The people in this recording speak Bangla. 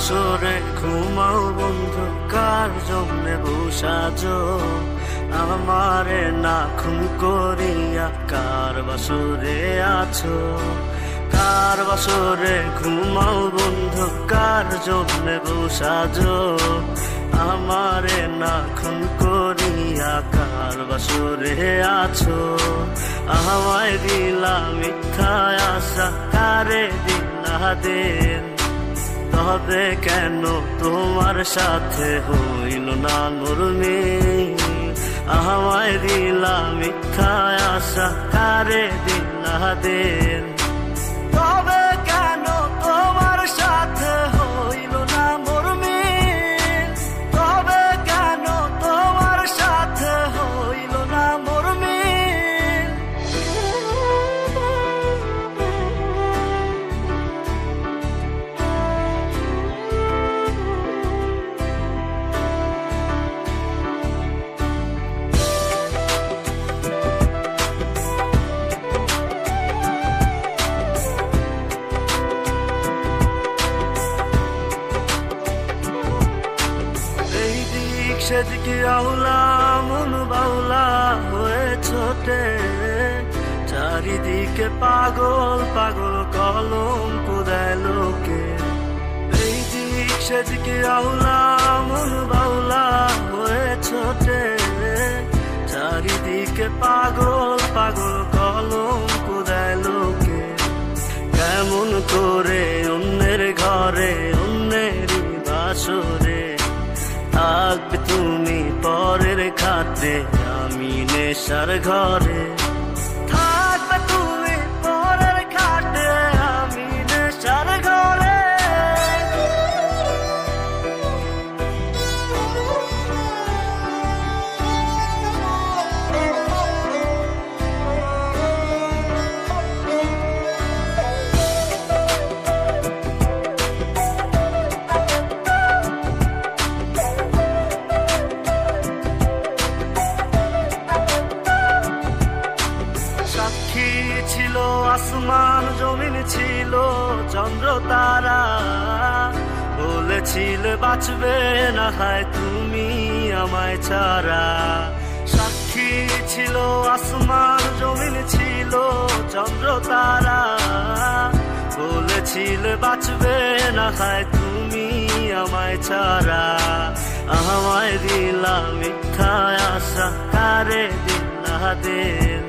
বাসরে ঘুমাও বন্ধু, কার জন্যে বসাজো আমারে না খুন করিয়া? কার বাসরে আছো? কার বাসরে ঘুমাও বন্ধু, কার জন্যে বসাজো আমারে না খুন করিয়া? কার বাসরে আছো? আমায় দিলা মিথ্যা আশা, কারে দিলা দিন? তবে কেন তোমার সাথে হইল না নরমি? আমায় দিলা মিথ্যা আশা, কারে দিলা দিন? তবে কেন তোমার সাথে হইল না মরমি? তবে কেন তোমার সাথে হইল না মরমি? সেদিকে আউলা মন বাউলা হয়ে ছোটে, চারিদিকে পাগল পাগল কলঙ্ক দেয় লোকে। এই দিক সেদিকে আউলা মন বাউলা হয়ে ছোটে, চারিদিকে পাগল পাগল কলঙ্ক দেয় লোকে। কেমন করে অন্যের ঘরে অন্যেরই বাসরে থাকবে তুমি পরের খাতে? আমি নেশার ঘরে থাকবে তুমি পরের খাতে, আমি নেশার ঘরে। সাক্ষী ছিল আসমান জমিন, ছিল চন্দ্র তারা, বলেছিলে বাঁচবে না হয় তুমি আমায় ছাড়া। সাক্ষী ছিল আসমান জমিন, ছিল চন্দ্র তারা, বলেছিলে বাঁচবে না হয় তুমি আমায় ছাড়া। আমায় দিলা মিথ্যা আশা, কারে দিলা দিন?